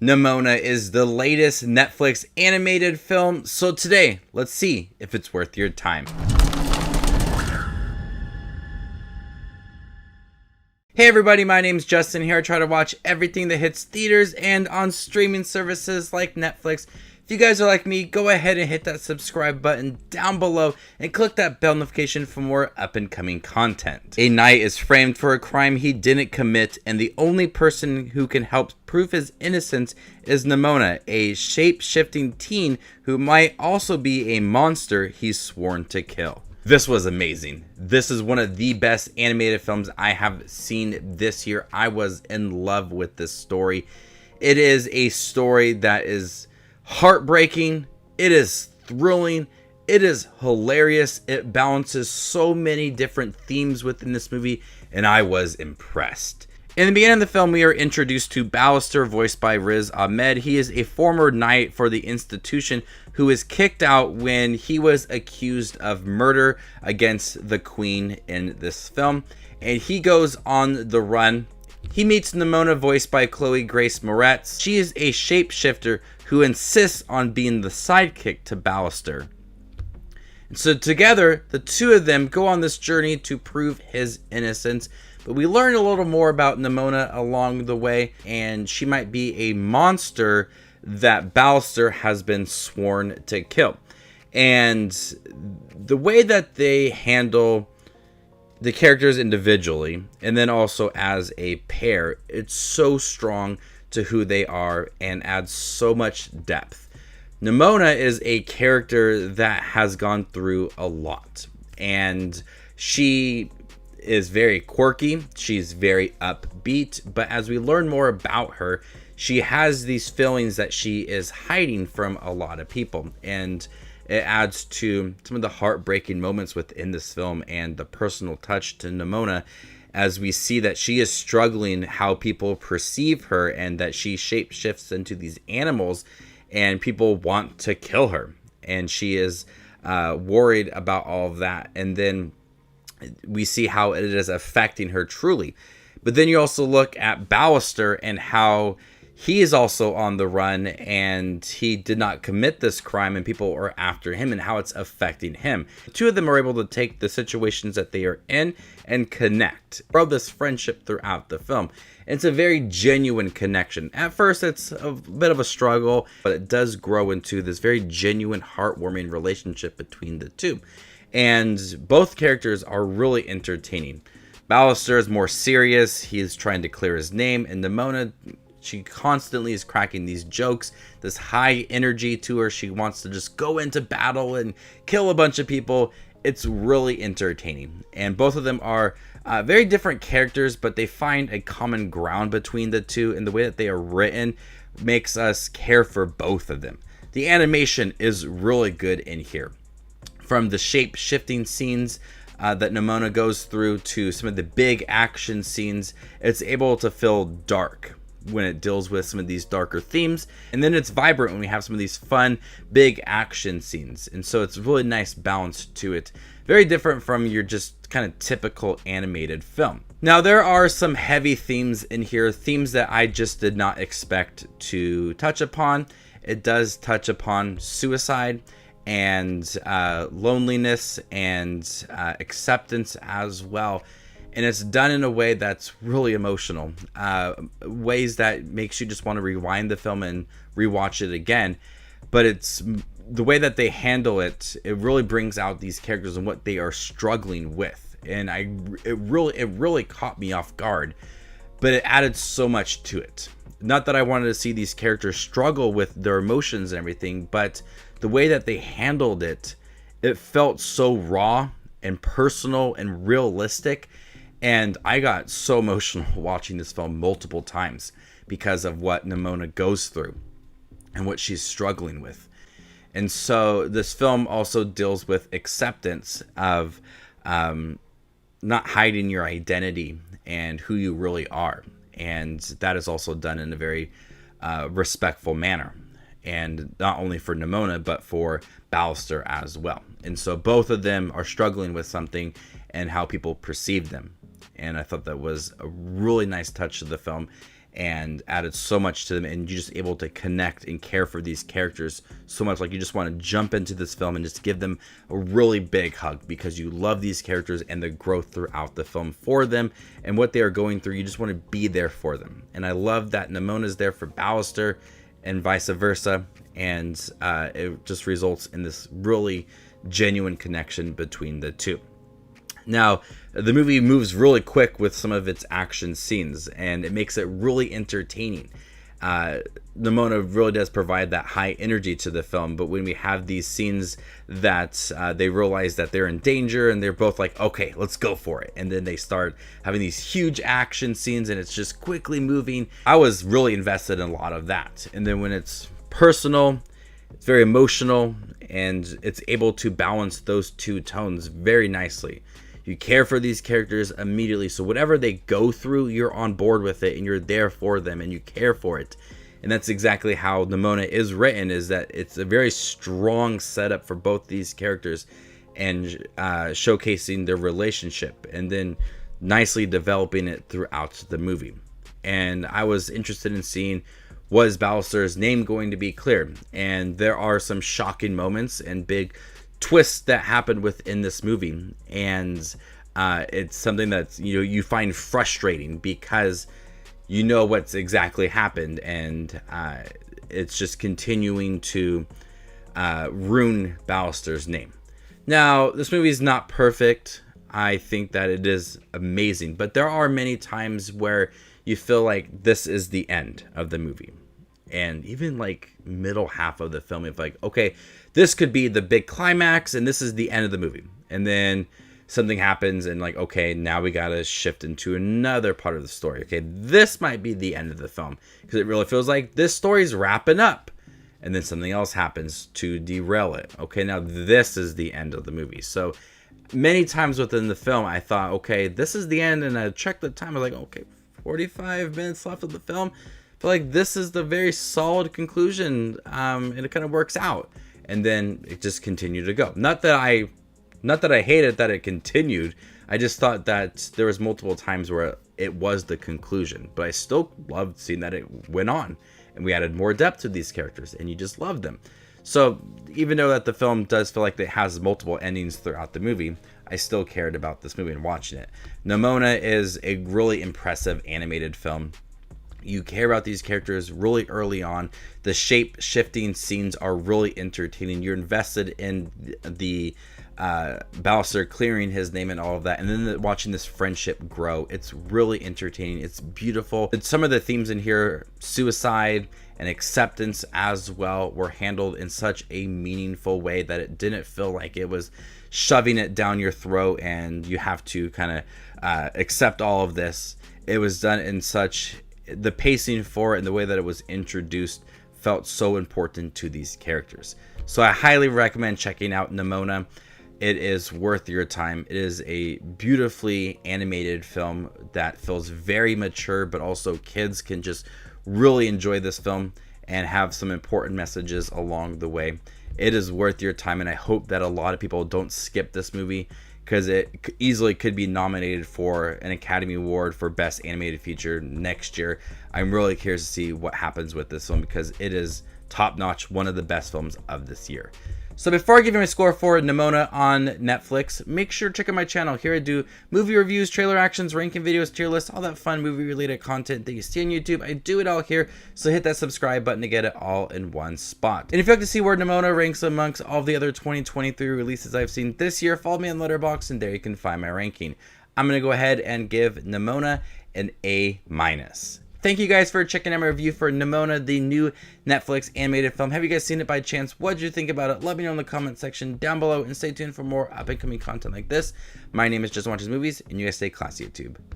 Nimona is the latest Netflix animated film, so today, let's see if it's worth your time. Hey everybody, my name's Justin here. I try to watch everything that hits theaters and on streaming services like Netflix. If you guys are like me, go ahead and hit that subscribe button down below and click that bell notification for more up and coming content. A knight is framed for a crime he didn't commit, and the only person who can help prove his innocence is Nimona, a shape-shifting teen who might also be a monster he's sworn to kill. This was amazing. This is one of the best animated films I have seen this year. I was in love with this story. It is a story that is heartbreaking, it is thrilling, it is hilarious, it balances so many different themes within this movie, and I was impressed. In the beginning of the film, we are introduced to Ballister, voiced by Riz Ahmed. He is a former knight for the institution who was kicked out when he was accused of murder against the queen in this film, and he goes on the run. He meets Nimona, voiced by Chloe Grace Moretz. She is a shapeshifter who insists on being the sidekick to Ballister. And so together, the two of them go on this journey to prove his innocence. But we learn a little more about Nimona along the way, and she might be a monster that Ballister has been sworn to kill. And the way that they handle the characters individually and then also as a pair, it's so strong to who they are and adds so much depth. Nimona is a character that has gone through a lot, and she is very quirky, she's very upbeat, but as we learn more about her, she has these feelings that she is hiding from a lot of people, and it adds to some of the heartbreaking moments within this film and the personal touch to Nimona as we see that she is struggling how people perceive her and that she shapeshifts into these animals and people want to kill her. And she is worried about all of that. And then we see how it is affecting her truly. But then you also look at Ballister and how he is also on the run and he did not commit this crime and people are after him and how it's affecting him. The two of them are able to take the situations that they are in and connect, grow this friendship throughout the film. It's a very genuine connection. At first, it's a bit of a struggle, but it does grow into this very genuine, heartwarming relationship between the two. And both characters are really entertaining. Ballister is more serious. He is trying to clear his name, and Nimona, she constantly is cracking these jokes, this high energy to her. She wants to just go into battle and kill a bunch of people. It's really entertaining. And both of them are very different characters, but they find a common ground between the two. And the way that they are written makes us care for both of them. The animation is really good in here. From the shape-shifting scenes that Nimona goes through to some of the big action scenes, it's able to feel dark when it deals with some of these darker themes, and then it's vibrant when we have some of these fun big action scenes. And so it's a really nice balance to it, very different from your just kind of typical animated film. Now there are some heavy themes in here, themes that I just did not expect to touch upon. It does touch upon suicide and loneliness and acceptance as well. And it's done in a way that's really emotional, ways that makes you just want to rewind the film and rewatch it again. But it's the way that they handle it, it really brings out these characters and what they are struggling with. And it really caught me off guard, but it added so much to it. Not that I wanted to see these characters struggle with their emotions and everything, but the way that they handled it, it felt so raw and personal and realistic. And I got so emotional watching this film multiple times because of what Nimona goes through and what she's struggling with. And so this film also deals with acceptance of not hiding your identity and who you really are. And that is also done in a very respectful manner. And not only for Nimona, but for Ballister as well. And so both of them are struggling with something and how people perceive them. And I thought that was a really nice touch to the film. and added so much to them, and you're just able to connect and care for these characters so much. Like, you just want to jump into this film and just give them a really big hug because you love these characters and the growth throughout the film for them and what they are going through. You just want to be there for them. And I love that Nimona's there for Ballister and vice versa, and it just results in this really genuine connection between the two. Now, the movie moves really quick with some of its action scenes, and it makes it really entertaining. Nimona really does provide that high energy to the film, but when we have these scenes that they realize that they're in danger, and they're both like, okay, let's go for it, and then they start having these huge action scenes, and it's just quickly moving. I was really invested in a lot of that. And then when it's personal, it's very emotional, and it's able to balance those two tones very nicely. You care for these characters immediately, so whatever they go through, you're on board with it, and you're there for them, and you care for it. And that's exactly how Nimona is written, is that it's a very strong setup for both these characters, and showcasing their relationship, and then nicely developing it throughout the movie. And I was interested in seeing, was Ballister's name going to be cleared? And there are some shocking moments and big twists that happen within this movie, and it's something that you find frustrating because you know what's exactly happened, and it's just continuing to ruin Ballister's name. Now, this movie is not perfect. I think that it is amazing, but there are many times where you feel like this is the end of the movie. And even like middle half of the film, it's like, okay, this could be the big climax and this is the end of the movie. And then something happens and like, okay, now we got to shift into another part of the story. Okay, this might be the end of the film because it really feels like this story's wrapping up. And then something else happens to derail it. Okay, now this is the end of the movie. So many times within the film, I thought, okay, this is the end. And I checked the time. I was like, okay, 45 minutes left of the film. I feel like this is the very solid conclusion, and it kind of works out. And then it just continued to go. Not that I hated that it continued. I just thought that there was multiple times where it was the conclusion, but I still loved seeing that it went on, and we added more depth to these characters, and you just loved them. So even though that the film does feel like it has multiple endings throughout the movie, I still cared about this movie and watching it. Nimona is a really impressive animated film. You care about these characters really early on. The shape-shifting scenes are really entertaining. You're invested in the Ballister clearing his name and all of that. And then watching this friendship grow. It's really entertaining. It's beautiful. Some of the themes in here, suicide and acceptance as well, were handled in such a meaningful way that it didn't feel like it was shoving it down your throat and you have to kind of accept all of this. It was done in such... The pacing for it and the way that it was introduced felt so important to these characters. So I highly recommend checking out Nimona. It is worth your time. It is a beautifully animated film that feels very mature, but also kids can just really enjoy this film and have some important messages along the way. It is worth your time, and I hope that a lot of people don't skip this movie, because it easily could be nominated for an Academy Award for Best Animated Feature next year. I'm really curious to see what happens with this film because it is top-notch, one of the best films of this year. So before I give you my score for Nimona on Netflix, make sure to check out my channel. Here I do movie reviews, trailer actions, ranking videos, tier lists, all that fun movie-related content that you see on YouTube. I do it all here, so hit that subscribe button to get it all in one spot. And if you'd like to see where Nimona ranks amongst all the other 2023 releases I've seen this year, follow me on Letterboxd, and there you can find my ranking. I'm going to go ahead and give Nimona an A-. Thank you guys for checking out my review for Nimona, the new Netflix animated film. Have you guys seen it by chance? What did you think about it? Let me know in the comment section down below, and stay tuned for more up-and-coming content like this. My name is Just Watches Movies, and you guys stay classy, YouTube.